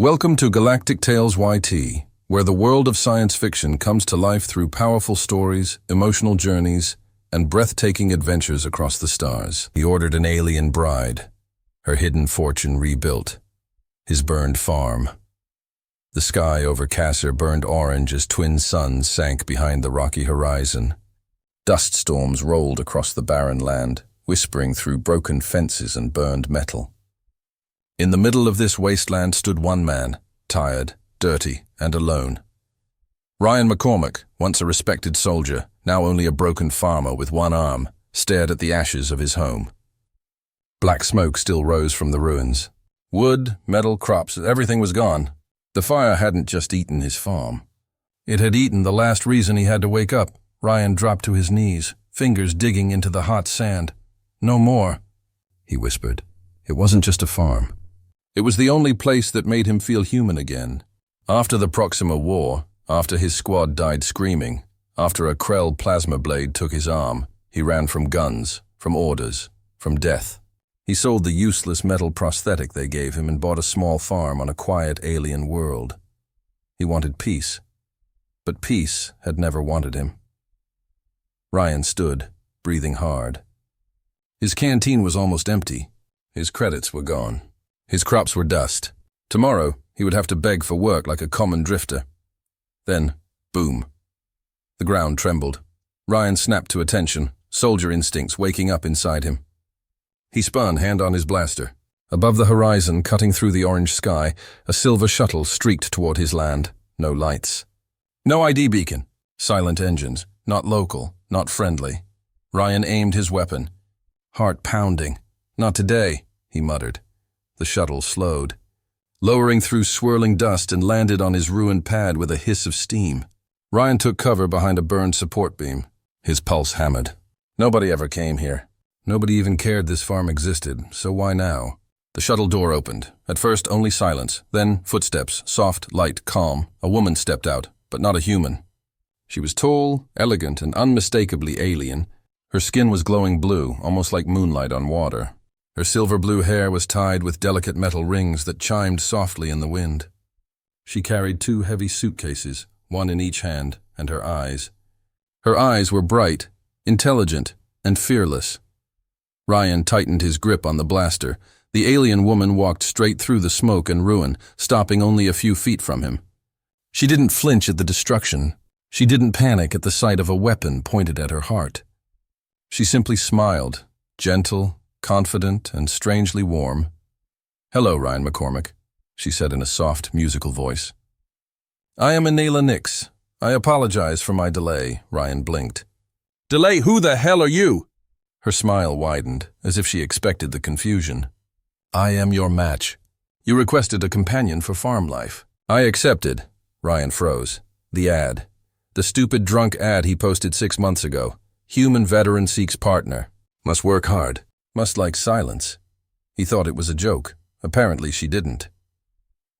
Welcome to Galactic Tales YT, where the world of science fiction comes to life through powerful stories, emotional journeys, and breathtaking adventures across the stars. He ordered an alien bride, her hidden fortune rebuilt, his burned farm. The sky over Kasser burned orange as twin suns sank behind the rocky horizon. Dust storms rolled across the barren land, whispering through broken fences and burned metal. In the middle of this wasteland stood one man, tired, dirty, and alone. Ryan McCormick, once a respected soldier, now only a broken farmer with one arm, stared at the ashes of his home. Black smoke still rose from the ruins. Wood, metal, crops, everything was gone. The fire hadn't just eaten his farm. It had eaten the last reason he had to wake up. Ryan dropped to his knees, fingers digging into the hot sand. "No more," he whispered. It wasn't just a farm. It was the only place that made him feel human again. After the Proxima War, after his squad died screaming, after a Krell plasma blade took his arm, he ran from guns, from orders, from death. He sold the useless metal prosthetic they gave him and bought a small farm on a quiet alien world. He wanted peace, but peace had never wanted him. Ryan stood, breathing hard. His canteen was almost empty. His credits were gone. His crops were dust. Tomorrow, he would have to beg for work like a common drifter. Then, boom. The ground trembled. Ryan snapped to attention, soldier instincts waking up inside him. He spun, hand on his blaster. Above the horizon, cutting through the orange sky, a silver shuttle streaked toward his land. No lights. No ID beacon. Silent engines. Not local, not friendly. Ryan aimed his weapon. Heart pounding. "Not today," he muttered. The shuttle slowed, lowering through swirling dust and landed on his ruined pad with a hiss of steam. Ryan took cover behind a burned support beam. His pulse hammered. Nobody ever came here. Nobody even cared this farm existed, so why now? The shuttle door opened. At first, only silence, then footsteps, soft, light, calm. A woman stepped out, but not a human. She was tall, elegant, and unmistakably alien. Her skin was glowing blue, almost like moonlight on water. Her silver blue hair was tied with delicate metal rings that chimed softly in the wind. She carried 2 heavy suitcases, one in each hand, and her eyes. Her eyes were bright, intelligent, and fearless. Ryan tightened his grip on the blaster. The alien woman walked straight through the smoke and ruin, stopping only a few feet from him. She didn't flinch at the destruction. She didn't panic at the sight of a weapon pointed at her heart. She simply smiled, gentle, confident, and strangely warm. "Hello, Ryan McCormick," she said in a soft, musical voice. "I am Inela Nix. I apologize for my delay," Ryan blinked. "Delay? Who the hell are you?" Her smile widened, as if she expected the confusion. "I am your match. You requested a companion for farm life." "I accepted." Ryan froze. The ad. The stupid drunk ad he posted 6 months ago. Human veteran seeks partner. Must work hard. Must like silence. He thought it was a joke. Apparently she didn't.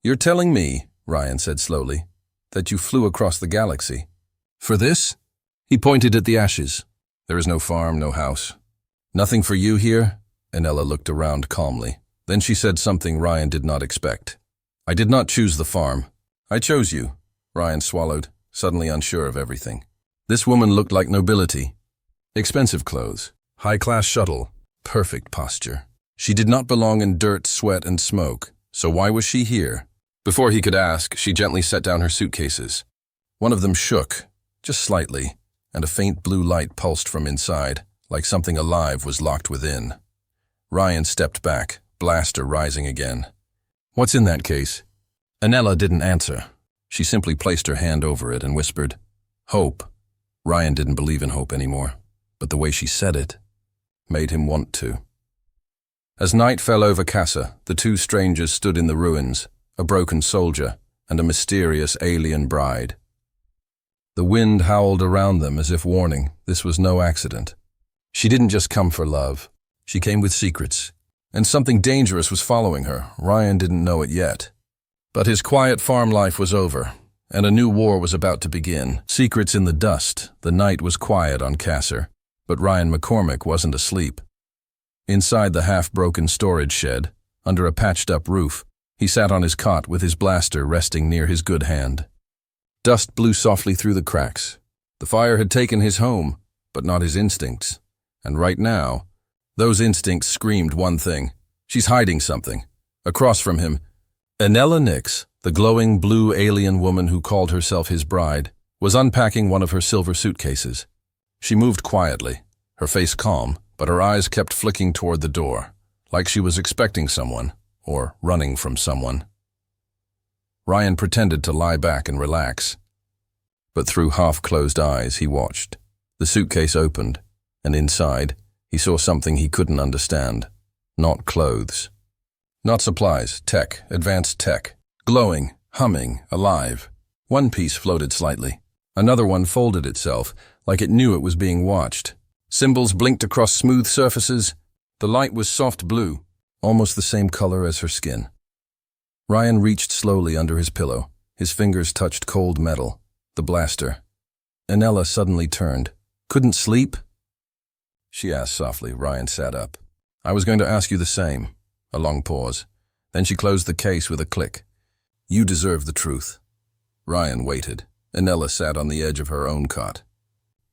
"You're telling me," Ryan said slowly, "that you flew across the galaxy. For this?" He pointed at the ashes. "There is no farm, no house. Nothing for you here?" Inela looked around calmly. Then she said something Ryan did not expect. "I did not choose the farm. I chose you." Ryan swallowed, suddenly unsure of everything. This woman looked like nobility. Expensive clothes, high-class shuttle, perfect posture. She did not belong in dirt, sweat, and smoke, so why was she here? Before he could ask, she gently set down her suitcases. One of them shook, just slightly, and a faint blue light pulsed from inside, like something alive was locked within. Ryan stepped back, blaster rising again. "What's in that case?" Inela didn't answer. She simply placed her hand over it and whispered, "Hope." Ryan didn't believe in hope anymore, but the way she said it made him want to. As night fell over Kasser, the 2 strangers stood in the ruins, a broken soldier and a mysterious alien bride. The wind howled around them as if warning this was no accident. She didn't just come for love. She came with secrets, and something dangerous was following her. Ryan didn't know it yet. But his quiet farm life was over, and a new war was about to begin. Secrets in the dust. The night was quiet on Kasser, but Ryan McCormick wasn't asleep. Inside the half-broken storage shed, under a patched-up roof, He sat on his cot with his blaster resting near his good hand. Dust blew softly through the cracks. The fire had taken his home, but not his instincts. And right now, those instincts screamed one thing. She's hiding something. Across from him, Enella Nix, the glowing blue alien woman who called herself his bride, was unpacking one of her silver suitcases. She moved quietly, her face calm, but her eyes kept flicking toward the door, like she was expecting someone, or running from someone. Ryan pretended to lie back and relax. But through half-closed eyes he watched. The suitcase opened, and inside, he saw something he couldn't understand. Not clothes. Not supplies, tech, advanced tech. Glowing, humming, alive. One piece floated slightly. Another one folded itself, like it knew it was being watched. Symbols blinked across smooth surfaces. The light was soft blue, almost the same color as her skin. Ryan reached slowly under his pillow. His fingers touched cold metal, the blaster. Enella suddenly turned. "Couldn't sleep?" she asked softly. Ryan sat up. "I was going to ask you the same." A long pause. Then she closed the case with a click. "You deserve the truth." Ryan waited. Enella sat on the edge of her own cot.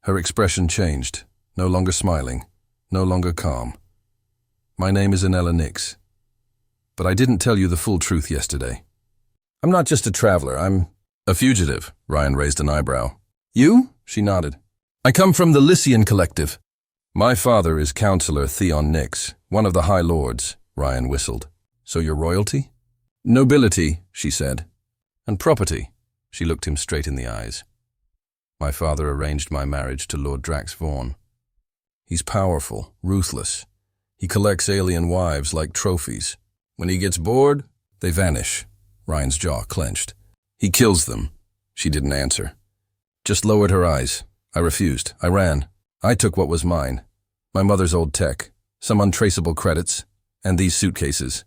Her expression changed, no longer smiling, no longer calm. "My name is Enella Nix. But I didn't tell you the full truth yesterday. I'm not just a traveler, I'm a fugitive." Ryan raised an eyebrow. "You?" She nodded. "I come from the Lycian Collective." "My father is Counselor Theon Nix, one of the High Lords," Ryan whistled. "So you're royalty?" "Nobility," she said. "And property." She looked him straight in the eyes. "My father arranged my marriage to Lord Drax Vaughn. He's powerful, ruthless. He collects alien wives like trophies. When he gets bored, they vanish." Ryan's jaw clenched. "He kills them." She didn't answer. Just lowered her eyes. "I refused. I ran. I took what was mine. My mother's old tech, some untraceable credits, and these suitcases.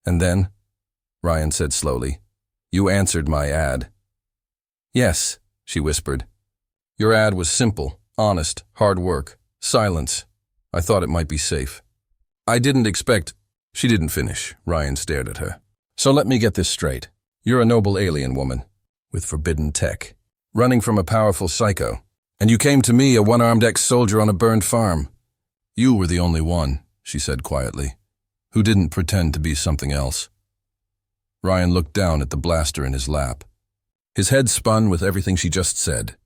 And then," Ryan said slowly, "you answered my ad." "Yes," she whispered. "Your ad was simple, honest, hard work, silence. I thought it might be safe. I didn't expect—" She didn't finish. Ryan stared at her. "So let me get this straight. You're a noble alien woman, with forbidden tech, running from a powerful psycho. And you came to me, a one-armed ex-soldier on a burned farm. You were the only one," she said quietly, "who didn't pretend to be something else." Ryan looked down at the blaster in his lap. His head spun with everything she just said.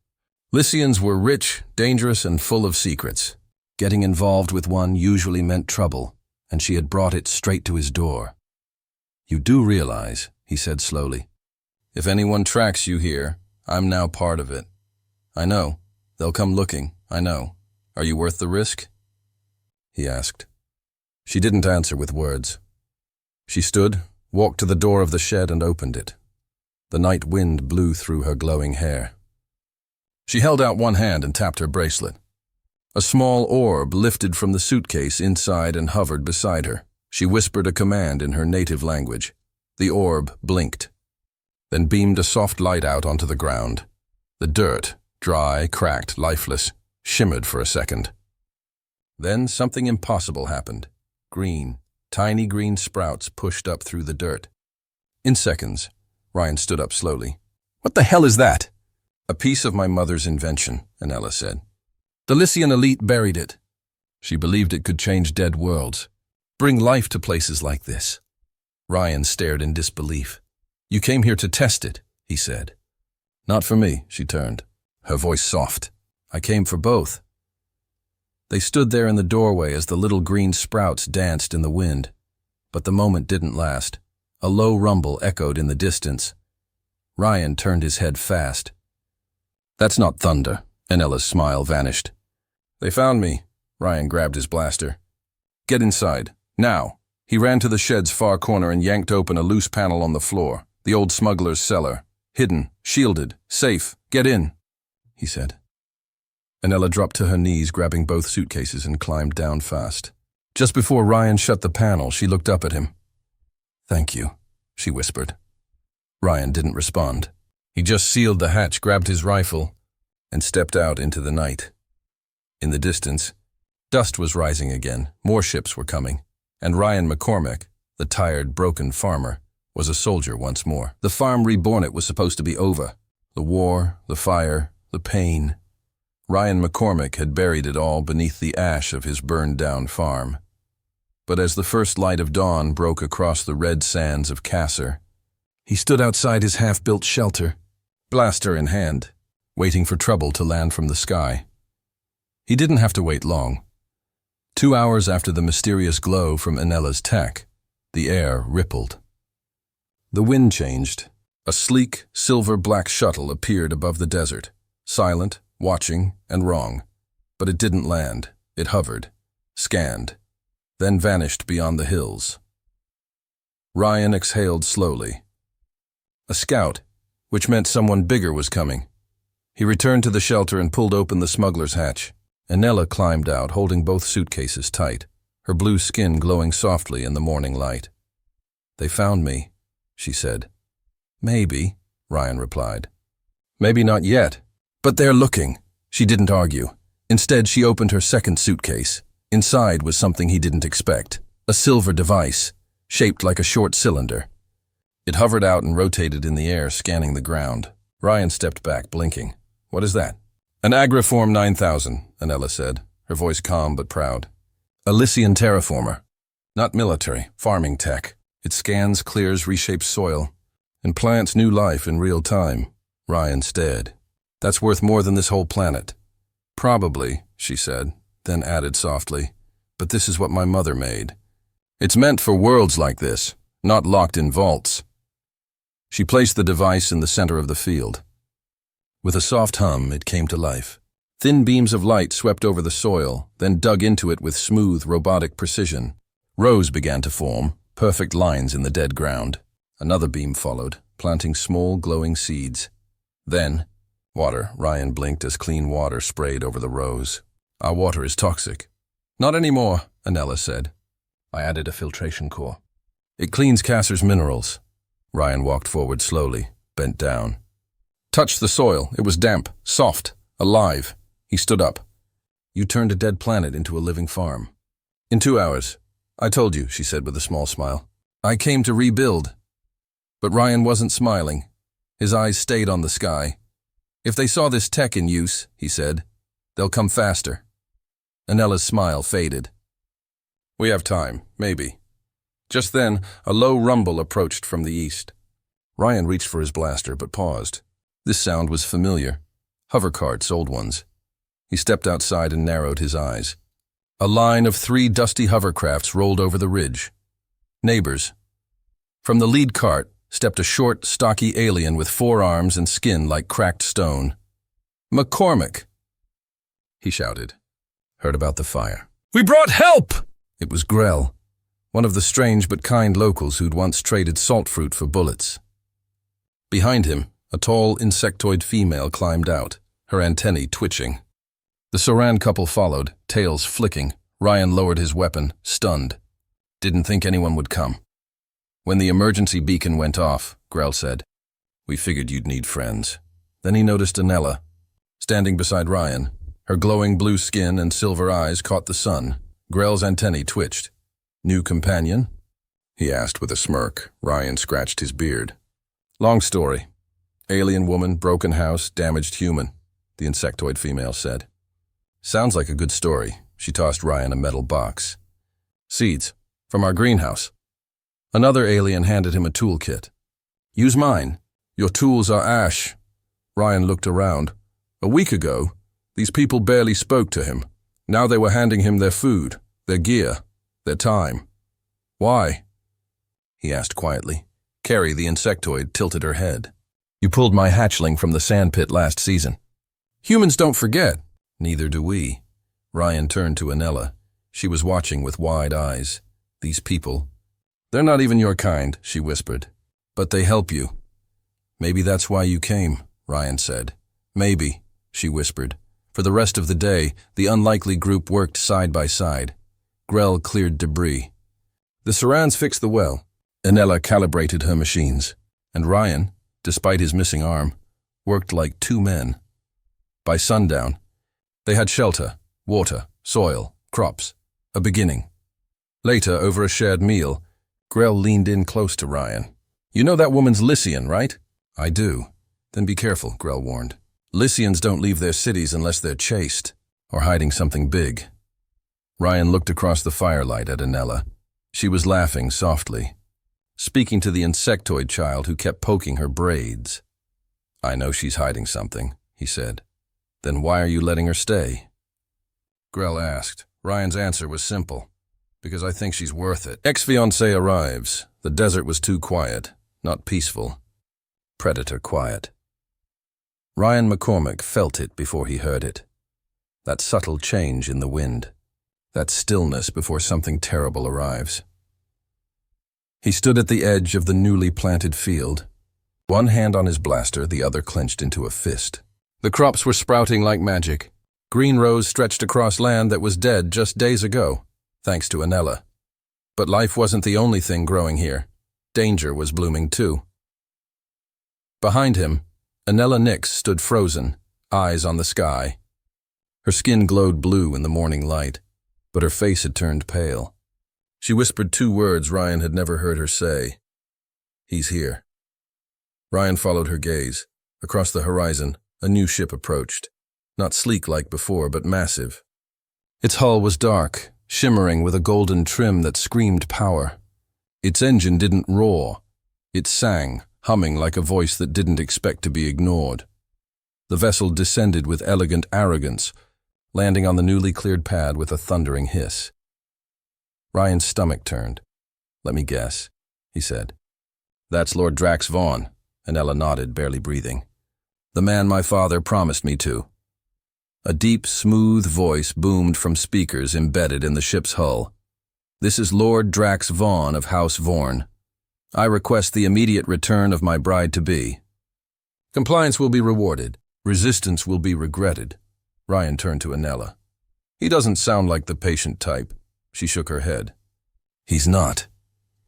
Lycians were rich, dangerous, and full of secrets. Getting involved with one usually meant trouble, and she had brought it straight to his door. "You do realize," he said slowly, "if anyone tracks you here, I'm now part of it. I know. They'll come looking, I know. Are you worth the risk?" he asked. She didn't answer with words. She stood, walked to the door of the shed and opened it. The night wind blew through her glowing hair. She held out one hand and tapped her bracelet. A small orb lifted from the suitcase inside and hovered beside her. She whispered a command in her native language. The orb blinked, then beamed a soft light out onto the ground. The dirt, dry, cracked, lifeless, shimmered for a second. Then something impossible happened. Green, tiny green sprouts pushed up through the dirt. In seconds, Ryan stood up slowly. "What the hell is that?" "A piece of my mother's invention," Enella said. "The Lycian elite buried it. She believed it could change dead worlds, bring life to places like this." Ryan stared in disbelief. "You came here to test it," he said. "Not for me," she turned, her voice soft. "I came for both." They stood there in the doorway as the little green sprouts danced in the wind. But the moment didn't last. A low rumble echoed in the distance. Ryan turned his head fast. "That's not thunder." Enella's smile vanished. "They found me." Ryan grabbed his blaster. "Get inside. Now." He ran to the shed's far corner and yanked open a loose panel on the floor. The old smuggler's cellar. "Hidden, shielded, safe. Get in," he said. Enella dropped to her knees, grabbing both suitcases, and climbed down fast. Just before Ryan shut the panel, she looked up at him. "Thank you," she whispered. Ryan didn't respond. He just sealed the hatch, grabbed his rifle, and stepped out into the night. In the distance, dust was rising again. More ships were coming, and Ryan McCormick, the tired, broken farmer, was a soldier once more. The farm reborn it was supposed to be over. The war, the fire, the pain. Ryan McCormick had buried it all beneath the ash of his burned-down farm. But as the first light of dawn broke across the red sands of Kasser, he stood outside his half-built shelter, blaster in hand, waiting for trouble to land from the sky. He didn't have to wait long. 2 hours after the mysterious glow from Anella's tech, the air rippled. The wind changed. A sleek, silver-black shuttle appeared above the desert, silent, watching, and wrong. But it didn't land. It hovered, scanned, then vanished beyond the hills. Ryan exhaled slowly. A scout, which meant someone bigger was coming. He returned to the shelter and pulled open the smuggler's hatch. Anella climbed out, holding both suitcases tight, her blue skin glowing softly in the morning light. "They found me," she said. "Maybe," Ryan replied. "Maybe not yet. But they're looking." She didn't argue. Instead, she opened her second suitcase. Inside was something he didn't expect. A silver device, shaped like a short cylinder. It hovered out and rotated in the air, scanning the ground. Ryan stepped back, blinking. "What is that?" "An Agriform 9000, Anella said, her voice calm but proud. "A Lycian terraformer. Not military, farming tech. It scans, clears, reshapes soil, and plants new life in real time." Ryan stared. "That's worth more than this whole planet." "Probably," she said, then added softly, "but this is what my mother made. It's meant for worlds like this, not locked in vaults." She placed the device in the center of the field. With a soft hum, it came to life. Thin beams of light swept over the soil, then dug into it with smooth, robotic precision. Rows began to form, perfect lines in the dead ground. Another beam followed, planting small, glowing seeds. Then, water. Ryan blinked as clean water sprayed over the rows. "Our water is toxic." "Not anymore," Anella said. "I added a filtration core. It cleans Kasser's minerals." Ryan walked forward slowly, bent down. Touched the soil. It was damp, soft, alive. He stood up. "You turned a dead planet into a living farm." "In 2 hours. I told you," she said with a small smile. "I came to rebuild." But Ryan wasn't smiling. His eyes stayed on the sky. "If they saw this tech in use," he said, "they'll come faster." Anella's smile faded. "We have time, maybe." Just then, a low rumble approached from the east. Ryan reached for his blaster, but paused. This sound was familiar. Hovercarts, old ones. He stepped outside and narrowed his eyes. A line of 3 dusty hovercrafts rolled over the ridge. Neighbors. From the lead cart stepped a short, stocky alien with 4 arms and skin like cracked stone. "McCormick!" he shouted. "Heard about the fire." "We brought help!" It was Grell, one of the strange but kind locals who'd once traded salt fruit for bullets. Behind him, a tall insectoid female climbed out, her antennae twitching. The Soran couple followed, tails flicking. Ryan lowered his weapon, stunned. "Didn't think anyone would come." When the emergency beacon went off, Grell said, "We figured you'd need friends." Then he noticed Anella, standing beside Ryan. Her glowing blue skin and silver eyes caught the sun. Grell's antennae twitched. "New companion?" he asked with a smirk. Ryan scratched his beard. "Long story. Alien woman, broken house, damaged human," the insectoid female said. "Sounds like a good story." She tossed Ryan a metal box. "Seeds, from our greenhouse." Another alien handed him a toolkit. "Use mine. Your tools are ash." Ryan looked around. A week ago, these people barely spoke to him. Now they were handing him their food, their gear, their time. "Why?" he asked quietly. Carrie, the insectoid, tilted her head. "You pulled my hatchling from the sandpit last season." "Humans don't forget." "Neither do we." Ryan turned to Anella. She was watching with wide eyes. "These people, they're not even your kind," she whispered. "But they help you." "Maybe that's why you came," Ryan said. "Maybe," she whispered. For the rest of the day, the unlikely group worked side by side. Grell cleared debris. The Sorans fixed the well. Anella calibrated her machines. And Ryan, despite his missing arm, worked like 2 men. By sundown, they had shelter, water, soil, crops, a beginning. Later, over a shared meal, Grell leaned in close to Ryan. You know that woman's Lycian, right? I do. Then be careful, Grell warned. Lycians don't leave their cities unless they're chased, or hiding something big. Ryan looked across the firelight at Anella. She was laughing softly, speaking to the insectoid child who kept poking her braids. I know she's hiding something, he said. Then why are you letting her stay? Grell asked. Ryan's answer was simple. Because I think she's worth it. Ex-fiancé arrives. The desert was too quiet, not peaceful. Predator quiet. Ryan McCormick felt it before he heard it. That subtle change in the wind. That stillness before something terrible arrives. He stood at the edge of the newly planted field. One hand on his blaster, the other clenched into a fist. The crops were sprouting like magic. Green rows stretched across land that was dead just days ago, thanks to Anella. But life wasn't the only thing growing here. Danger was blooming too. Behind him, Anella Nix stood frozen, eyes on the sky. Her skin glowed blue in the morning light, but her face had turned pale. She whispered 2 words Ryan had never heard her say. He's here. Ryan followed her gaze. Across the horizon, a new ship approached. Not sleek like before, but massive. Its hull was dark, shimmering with a golden trim that screamed power. Its engine didn't roar. It sang, humming like a voice that didn't expect to be ignored. The vessel descended with elegant arrogance, landing on the newly cleared pad with a thundering hiss. Ryan's stomach turned. Let me guess, he said. That's Lord Drax Vaughn, Anella nodded, barely breathing. The man my father promised me to. A deep, smooth voice boomed from speakers embedded in the ship's hull. This is Lord Drax Vaughn of House Vorn. I request the immediate return of my bride-to-be. Compliance will be rewarded. Resistance will be regretted. Ryan turned to Anella. He doesn't sound like the patient type. She shook her head. He's not.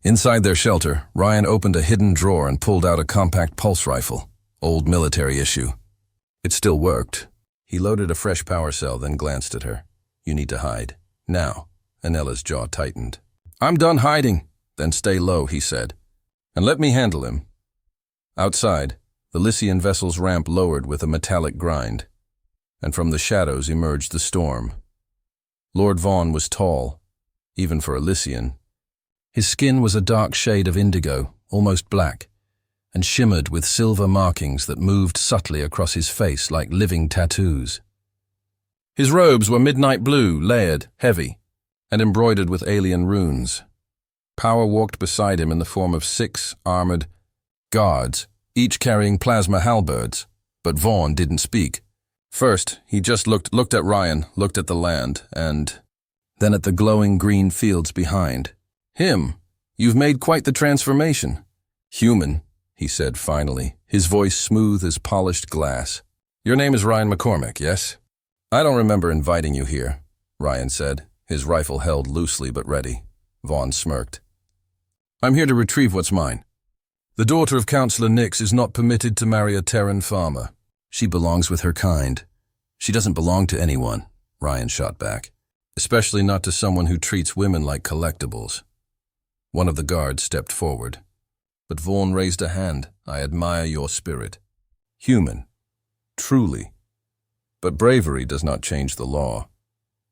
Inside their shelter, Ryan opened a hidden drawer and pulled out a compact pulse rifle, old military issue. It still worked. He loaded a fresh power cell, then glanced at her. You need to hide. Now. Anella's jaw tightened. I'm done hiding. Then stay low, he said. And let me handle him. Outside, the Lycian vessel's ramp lowered with a metallic grind, and from the shadows emerged the storm. Lord Vaughn was tall, even for a Lycian. His skin was a dark shade of indigo, almost black, and shimmered with silver markings that moved subtly across his face like living tattoos. His robes were midnight blue, layered, heavy, and embroidered with alien runes. Power walked beside him in the form of 6 armored guards, each carrying plasma halberds, but Vaughn didn't speak. First, he just looked at Ryan, looked at the land, and then at the glowing green fields behind. Him, you've made quite the transformation. Human, he said finally, his voice smooth as polished glass. Your name is Ryan McCormick, yes? I don't remember inviting you here, Ryan said, his rifle held loosely but ready. Vaughn smirked. I'm here to retrieve what's mine. The daughter of Councillor Nix is not permitted to marry a Terran farmer. She belongs with her kind. She doesn't belong to anyone, Ryan shot back, especially not to someone who treats women like collectibles. One of the guards stepped forward. But Vaughn raised a hand. I admire your spirit. Human. Truly. But bravery does not change the law.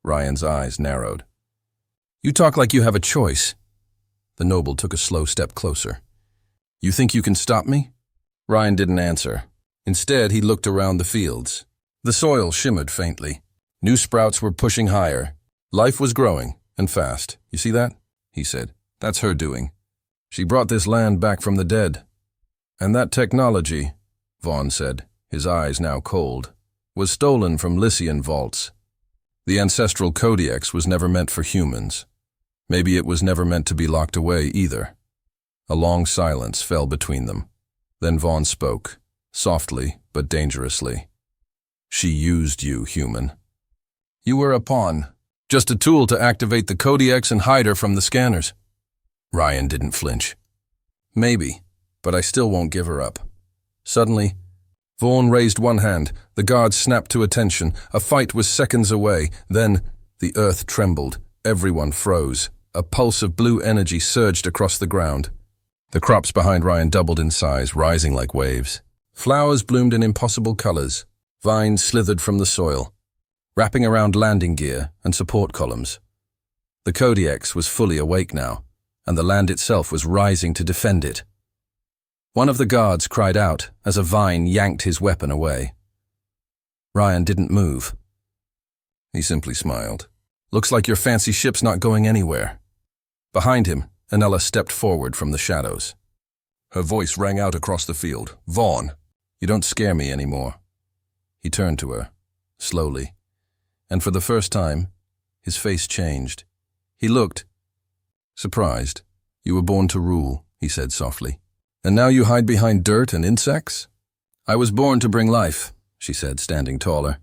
Ryan's eyes narrowed. You talk like you have a choice. The noble took a slow step closer. You think you can stop me? Ryan didn't answer. Instead, he looked around the fields. The soil shimmered faintly. New sprouts were pushing higher. Life was growing, and fast. You see that? He said. That's her doing. She brought this land back from the dead. And that technology, Vaughn said, his eyes now cold, was stolen from Lycian vaults. The ancestral Codex was never meant for humans. Maybe it was never meant to be locked away either. A long silence fell between them. Then Vaughn spoke, softly but dangerously. She used you, human. You were a pawn, just a tool to activate the Codex and hide her from the scanners. Ryan didn't flinch. Maybe, but I still won't give her up. Suddenly, Vaughn raised one hand. The guards snapped to attention. A fight was seconds away. Then, the earth trembled. Everyone froze. A pulse of blue energy surged across the ground. The crops behind Ryan doubled in size, rising like waves. Flowers bloomed in impossible colors. Vines slithered from the soil, wrapping around landing gear and support columns. The Kodiaks was fully awake now, and the land itself was rising to defend it. One of the guards cried out as a vine yanked his weapon away. Ryan didn't move. He simply smiled. "Looks like your fancy ship's not going anywhere." Behind him, Anella stepped forward from the shadows. Her voice rang out across the field. "Vaughn, you don't scare me anymore." He turned to her, slowly, and for the first time, his face changed. He looked surprised. "You were born to rule," he said softly. "And now you hide behind dirt and insects?" "I was born to bring life," she said, standing taller.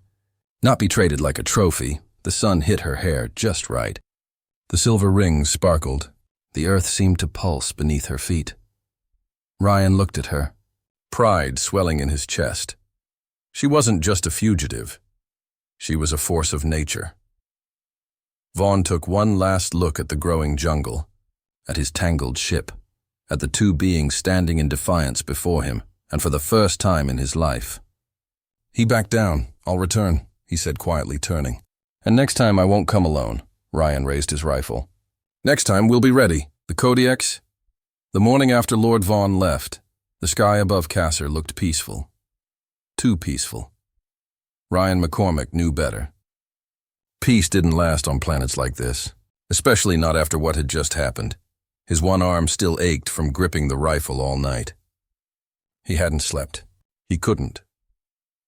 "Not be traded like a trophy." The sun hit her hair just right. The silver rings sparkled. The earth seemed to pulse beneath her feet. Ryan looked at her, pride swelling in his chest. She wasn't just a fugitive. She was a force of nature. Vaughn took one last look at the growing jungle, at his tangled ship, at the two beings standing in defiance before him, and for the first time in his life. He backed down. "I'll return," he said quietly, turning. "And next time I won't come alone." Ryan raised his rifle. "Next time we'll be ready." The Kodiaks? The morning after Lord Vaughn left, the sky above Kasser looked peaceful. Too peaceful. Ryan McCormick knew better. Peace didn't last on planets like this, especially not after what had just happened. His one arm still ached from gripping the rifle all night. He hadn't slept. He couldn't.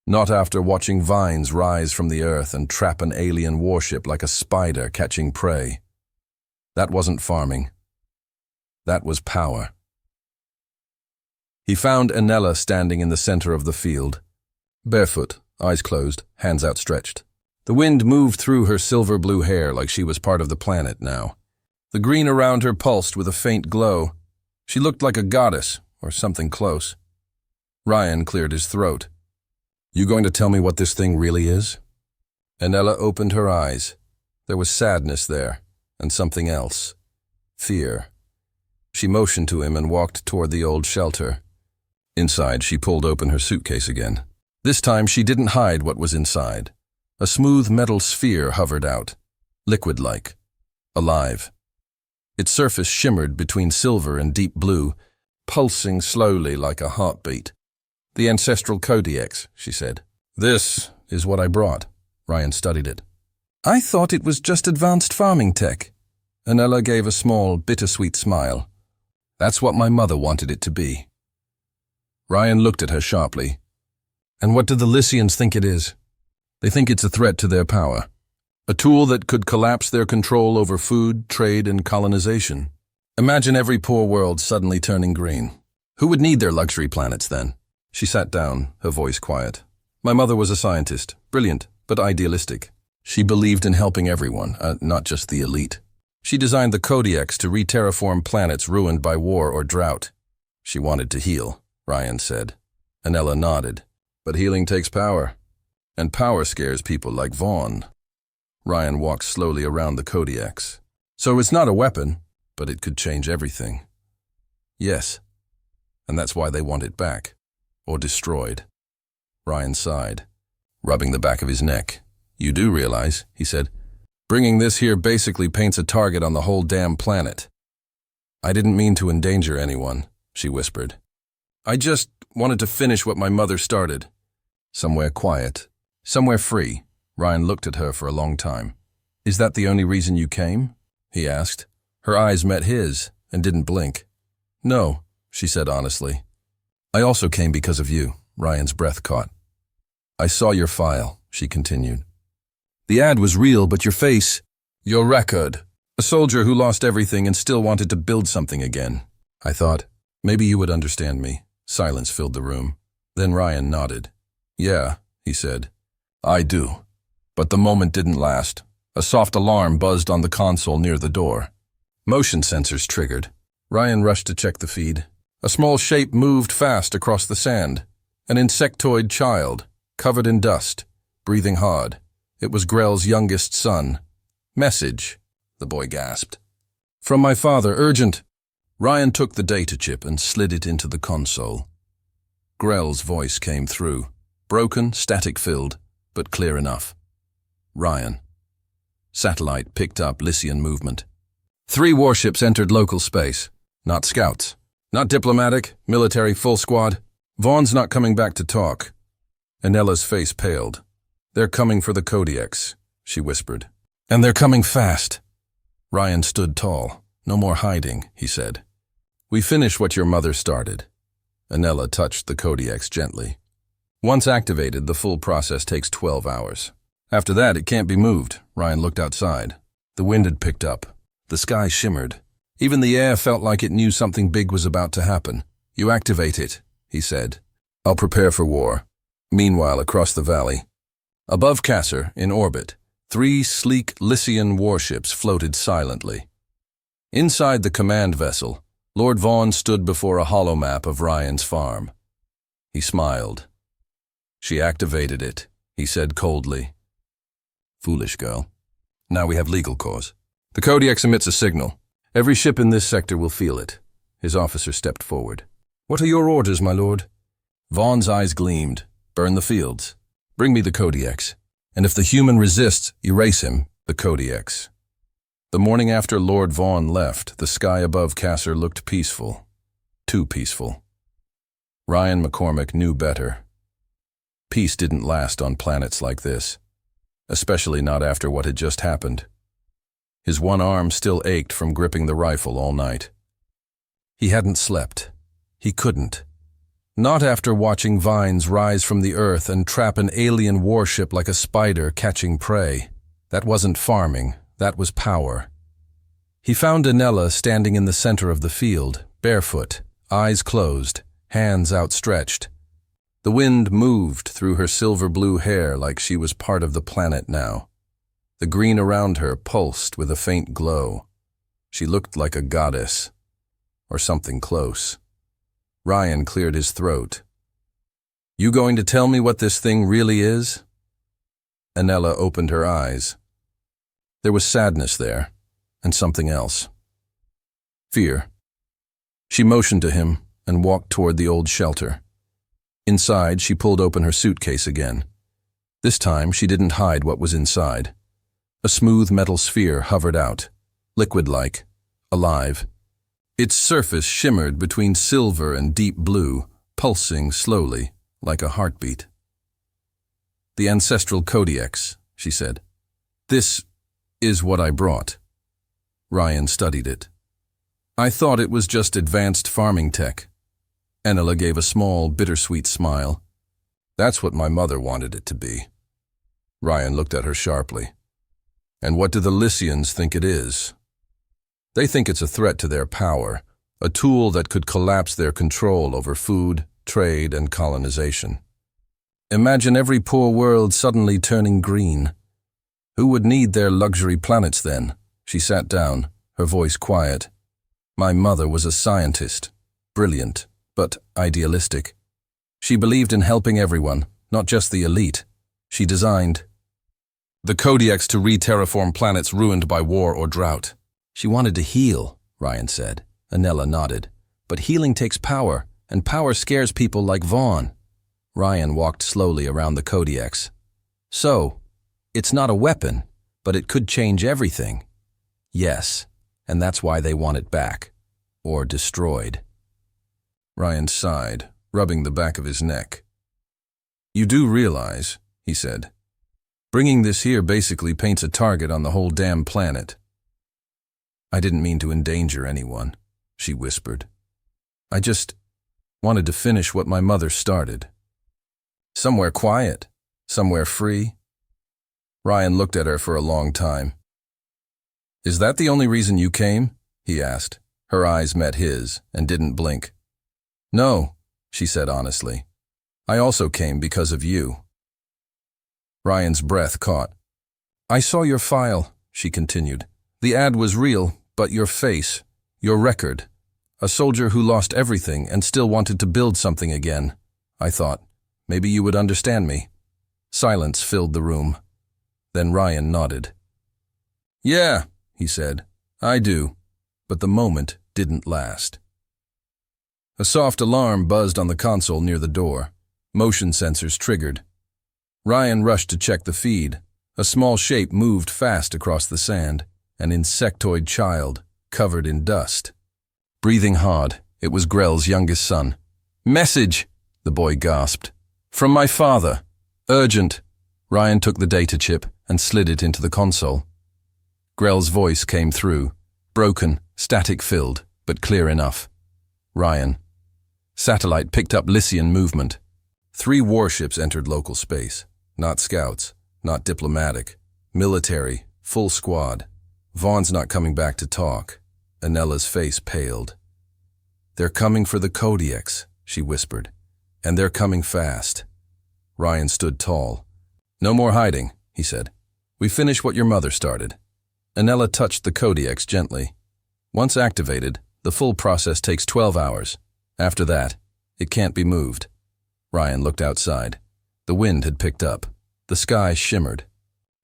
Not after watching vines rise from the earth and trap an alien warship like a spider catching prey. That wasn't farming. That was power. He found Anella standing in the center of the field, barefoot, eyes closed, hands outstretched. The wind moved through her silver-blue hair like she was part of the planet now. The green around her pulsed with a faint glow. She looked like a goddess, or something close. Ryan cleared his throat. "You going to tell me what this thing really is?" Anella opened her eyes. There was sadness there, and something else. Fear. She motioned to him and walked toward the old shelter. Inside, she pulled open her suitcase again. This time, she didn't hide what was inside. A smooth metal sphere hovered out, liquid-like, alive. Its surface shimmered between silver and deep blue, pulsing slowly like a heartbeat. "The ancestral Kodiaks," she said. "This is what I brought." Ryan studied it. "I thought it was just advanced farming tech." Anella gave a small, bittersweet smile. "That's what my mother wanted it to be." Ryan looked at her sharply. "And what do the Lycians think it is?" "They think it's a threat to their power. A tool that could collapse their control over food, trade, and colonization. Imagine every poor world suddenly turning green. Who would need their luxury planets then?" She sat down, her voice quiet. "My mother was a scientist, brilliant, but idealistic. She believed in helping everyone, not just the elite. She designed the Kodiaks to re-terraform planets ruined by war or drought. She wanted to heal," Ryan said. Anella nodded. "But healing takes power. And power scares people like Vaughn." Ryan walked slowly around the Kodiaks. "So it's not a weapon, but it could change everything." "Yes. And that's why they want it back. Or destroyed." Ryan sighed, rubbing the back of his neck. "You do realize," he said, "bringing this here basically paints a target on the whole damn planet." "I didn't mean to endanger anyone," she whispered. "I just wanted to finish what my mother started. Somewhere quiet. Somewhere free." Ryan looked at her for a long time. "Is that the only reason you came?" he asked. Her eyes met his and didn't blink. "No," she said honestly. "I also came because of you." Ryan's breath caught. "I saw your file," she continued. "The ad was real, but your face, your record. A soldier who lost everything and still wanted to build something again. I thought, maybe you would understand me." Silence filled the room. Then Ryan nodded. "Yeah," he said. "I do." But the moment didn't last. A soft alarm buzzed on the console near the door. Motion sensors triggered. Ryan rushed to check the feed. A small shape moved fast across the sand. An insectoid child, covered in dust, breathing hard. It was Grell's youngest son. "Message," the boy gasped. "From my father, urgent." Ryan took the data chip and slid it into the console. Grell's voice came through, broken, static-filled, but clear enough. Ryan. Satellite picked up Lycian movement. 3 warships entered local space. Not scouts. Not diplomatic, military, full squad. Vaughn's not coming back to talk. Anella's face paled. They're coming for the Kodiaks, she whispered. And they're coming fast. Ryan stood tall. No more hiding, he said. We finish what your mother started. Anella touched the Kodiaks gently. Once activated, the full process takes 12 hours. After that, it can't be moved. Ryan looked outside. The wind had picked up. The sky shimmered. Even the air felt like it knew something big was about to happen. You activate it, he said. I'll prepare for war. Meanwhile, across the valley. Above Kasser, in orbit, 3 sleek Lycian warships floated silently. Inside the command vessel, Lord Vaughn stood before a holomap of Ryan's farm. He smiled. She activated it, he said coldly. Foolish girl. Now we have legal cause. The Kodiaks emits a signal. Every ship in this sector will feel it. His officer stepped forward. What are your orders, my lord? Vaughn's eyes gleamed. Burn the fields. Bring me the Kodiaks. And if the human resists, erase him, the Kodiaks. The morning after Lord Vaughn left, the sky above Kasser looked peaceful. Too peaceful. Ryan McCormick knew better. Peace didn't last on planets like this, especially not after what had just happened. His one arm still ached from gripping the rifle all night. He hadn't slept. He couldn't. Not after watching vines rise from the earth and trap an alien warship like a spider catching prey. That wasn't farming. That was power. He found Anella standing in the center of the field, barefoot, eyes closed, hands outstretched. The wind moved through her silver-blue hair like she was part of the planet now. The green around her pulsed with a faint glow. She looked like a goddess, or something close. Ryan cleared his throat. You going to tell me what this thing really is? Anella opened her eyes. There was sadness there, and something else. Fear. She motioned to him and walked toward the old shelter. Inside, she pulled open her suitcase again. This time, she didn't hide what was inside. A smooth metal sphere hovered out, liquid-like, alive. Its surface shimmered between silver and deep blue, pulsing slowly, like a heartbeat. The ancestral Kodiaks, she said. This is what I brought. Ryan studied it. I thought it was just advanced farming tech. Anella gave a small, bittersweet smile. That's what my mother wanted it to be. Ryan looked at her sharply. And what do the Lycians think it is? They think it's a threat to their power, a tool that could collapse their control over food, trade, and colonization. Imagine every poor world suddenly turning green. Who would need their luxury planets then? She sat down, her voice quiet. My mother was a scientist, brilliant, but idealistic. She believed in helping everyone, not just the elite. She designed the Kodiaks to re-terraform planets ruined by war or drought. She wanted to heal, Ryan said. Anella nodded. But healing takes power, and power scares people like Vaughn. Ryan walked slowly around the Kodiaks. So, it's not a weapon, but it could change everything. Yes, and that's why they want it back. Or destroyed. Ryan sighed, rubbing the back of his neck. You do realize, he said, bringing this here basically paints a target on the whole damn planet. I didn't mean to endanger anyone, she whispered. I just wanted to finish what my mother started. Somewhere quiet, somewhere free. Ryan looked at her for a long time. Is that the only reason you came? He asked. Her eyes met his and didn't blink. No, she said honestly. I also came because of you. Ryan's breath caught. I saw your file, she continued. The ad was real, but your face, your record. A soldier who lost everything and still wanted to build something again. I thought, maybe you would understand me. Silence filled the room. Then Ryan nodded. Yeah, he said, I do. But the moment didn't last. A soft alarm buzzed on the console near the door. Motion sensors triggered. Ryan rushed to check the feed. A small shape moved fast across the sand, an insectoid child, covered in dust. Breathing hard, it was Grell's youngest son. "Message!" the boy gasped. "From my father. Urgent." Ryan took the data chip and slid it into the console. Grell's voice came through, broken, static-filled, but clear enough. Ryan. Satellite picked up Lycian movement. 3 warships entered local space. Not scouts, not diplomatic. Military, full squad. Vaughn's not coming back to talk. Anella's face paled. "They're coming for the Kodiaks," she whispered. "And they're coming fast." Ryan stood tall. "No more hiding," he said. "We finish what your mother started." Anella touched the Kodiaks gently. Once activated, the full process takes 12 hours. After that, it can't be moved. Ryan looked outside. The wind had picked up. The sky shimmered.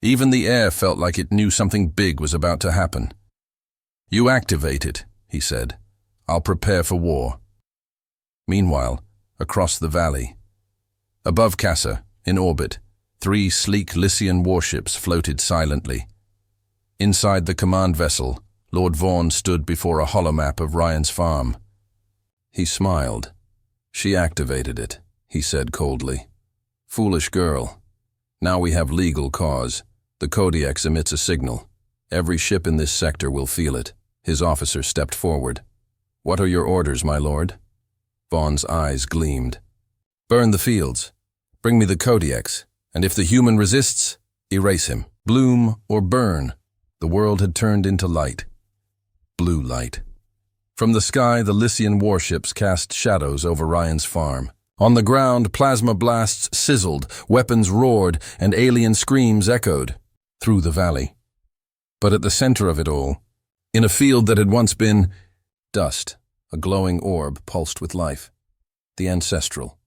Even the air felt like it knew something big was about to happen. "You activate it," he said. "I'll prepare for war." Meanwhile, across the valley. Above Casa, in orbit, 3 sleek Lycian warships floated silently. Inside the command vessel, Lord Vaughn stood before a holomap of Ryan's farm. He smiled. "She activated it," he said coldly. "Foolish girl. Now we have legal cause. The Kodiaks emits a signal. Every ship in this sector will feel it." His officer stepped forward. "What are your orders, my lord?" Vaughn's eyes gleamed. "Burn the fields. Bring me the Kodiaks. And if the human resists, erase him. Bloom or burn." The world had turned into light. Blue light. From the sky, the Lycian warships cast shadows over Ryan's farm. On the ground, plasma blasts sizzled, weapons roared, and alien screams echoed through the valley. But at the center of it all, in a field that had once been dust, a glowing orb pulsed with life. The ancestral.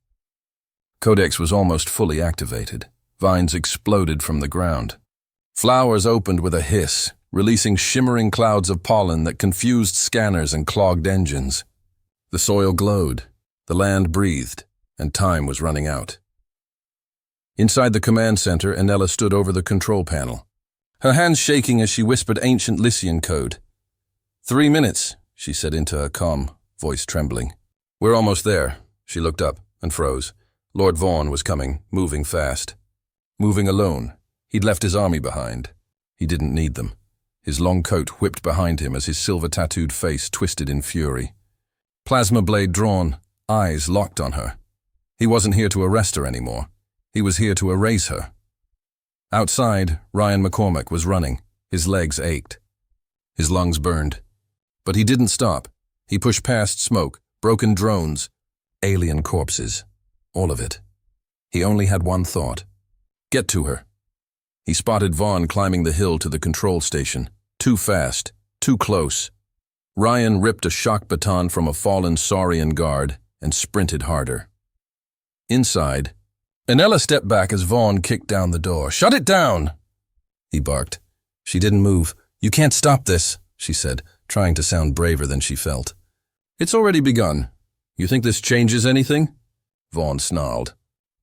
Codex was almost fully activated. Vines exploded from the ground. Flowers opened with a hiss, releasing shimmering clouds of pollen that confused scanners and clogged engines. The soil glowed, the land breathed, and time was running out. Inside the command center, Anella stood over the control panel, her hands shaking as she whispered ancient Lycian code. 3 minutes, she said into her comm, voice trembling. "We're almost there." She looked up and froze. Lord Vaughn was coming, moving fast. Moving alone. He'd left his army behind. He didn't need them. His long coat whipped behind him as his silver-tattooed face twisted in fury. Plasma blade drawn, eyes locked on her. He wasn't here to arrest her anymore. He was here to erase her. Outside, Ryan McCormack was running. His legs ached. His lungs burned. But he didn't stop. He pushed past smoke, broken drones, alien corpses. All of it. He only had one thought. Get to her. He spotted Vaughn climbing the hill to the control station. Too fast, too close. Ryan ripped a shock baton from a fallen Saurian guard and sprinted harder. Inside, Anella stepped back as Vaughn kicked down the door. "Shut it down!" he barked. She didn't move. "You can't stop this," she said, trying to sound braver than she felt. "It's already begun. You think this changes anything?" Vaughn snarled.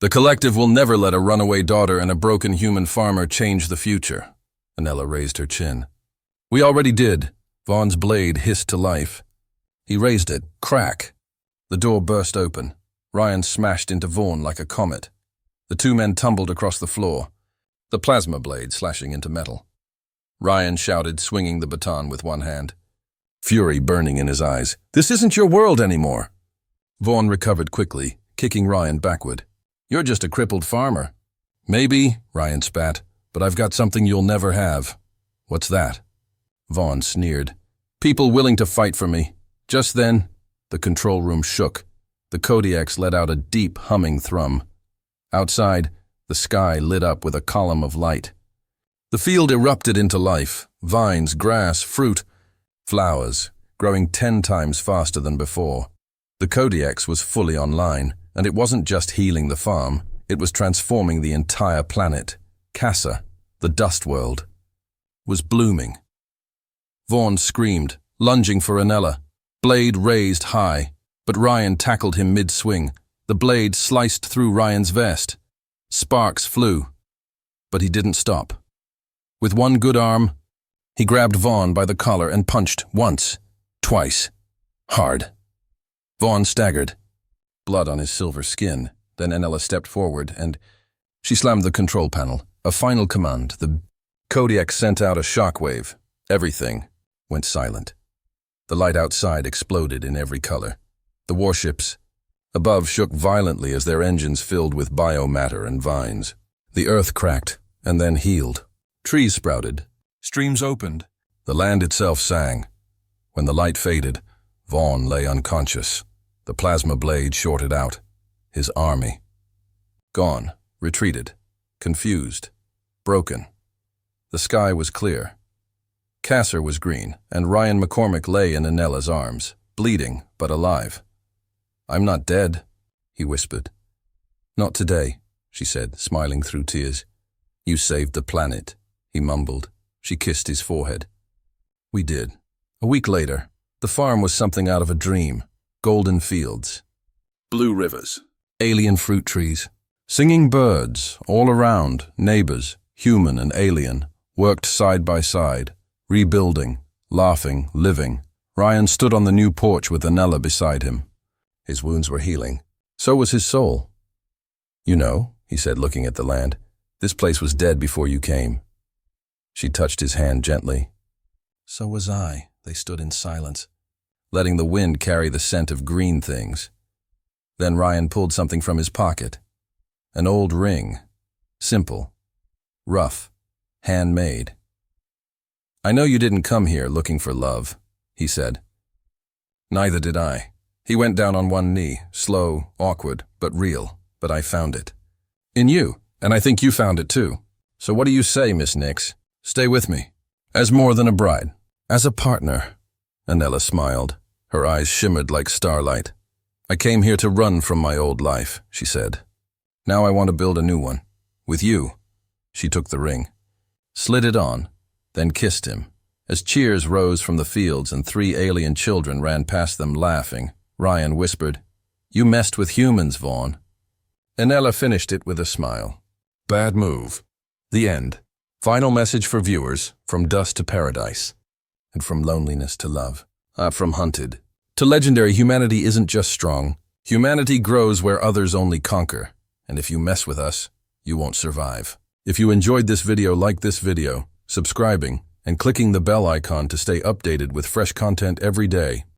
"The collective will never let a runaway daughter and a broken human farmer change the future." Anella raised her chin. "We already did." Vaughn's blade hissed to life. He raised it. Crack. The door burst open. Ryan smashed into Vaughn like a comet. The 2 men tumbled across the floor, the plasma blade slashing into metal. Ryan shouted, swinging the baton with one hand. Fury burning in his eyes. "This isn't your world anymore." Vaughn recovered quickly, kicking Ryan backward. "You're just a crippled farmer." "Maybe," Ryan spat, "but I've got something you'll never have." "What's that?" Vaughn sneered. "People willing to fight for me." Just then, the control room shook. The Kodiaks let out a deep, humming thrum. Outside, the sky lit up with a column of light. The field erupted into life. Vines, grass, fruit, flowers, growing 10 times faster than before. The Kodiaks was fully online, and it wasn't just healing the farm, it was transforming the entire planet. Casa, the dust world, was blooming. Vaughn screamed, lunging for Anella. Blade raised high, but Ryan tackled him mid-swing. The blade sliced through Ryan's vest. Sparks flew, but he didn't stop. With one good arm, he grabbed Vaughn by the collar and punched once, twice, hard. Vaughn staggered, blood on his silver skin. Then Enella stepped forward and she slammed the control panel. A final command. The Kodiak sent out a shockwave. Everything went silent. The light outside exploded in every color. The warships above shook violently as their engines filled with biomatter and vines. The earth cracked and then healed. Trees sprouted. Streams opened. The land itself sang. When the light faded, Vaughn lay unconscious. The plasma blade shorted out. His army gone, retreated, confused, broken. The sky was clear. Kasser was green, and Ryan McCormick lay in Anella's arms, bleeding but alive. "I'm not dead," he whispered. "Not today," she said, smiling through tears. "You saved the planet," he mumbled. She kissed his forehead. "We did." A week later, the farm was something out of a dream. Golden fields, blue rivers, alien fruit trees, singing birds all around. Neighbors, human and alien, worked side by side, rebuilding, laughing, living. Ryan stood on the new porch with Anella beside him. His wounds were healing. So was his soul. "You know," he said, looking at the land, "this place was dead before you came." She touched his hand gently. "So was I." They stood in silence, letting the wind carry the scent of green things. Then Ryan pulled something from his pocket. An old ring. Simple. Rough. Handmade. "I know you didn't come here looking for love," he said. "Neither did I." He went down on one knee, slow, awkward, but real. "But I found it. In you, and I think you found it too. So what do you say, Miss Nix? Stay with me. As more than a bride. As a partner." Anella smiled. Her eyes shimmered like starlight. "I came here to run from my old life," she said. "Now I want to build a new one. With you." She took the ring, slid it on, then kissed him. As cheers rose from the fields and 3 alien children ran past them laughing, Ryan whispered, "You messed with humans, Vaughn." Anella finished it with a smile. Bad move. The end. Final message for viewers: from dust to paradise. And from loneliness to love. From hunted to legendary, humanity isn't just strong. Humanity grows where others only conquer. And if you mess with us, you won't survive. If you enjoyed this video, like this video, subscribing, and clicking the bell icon to stay updated with fresh content every day.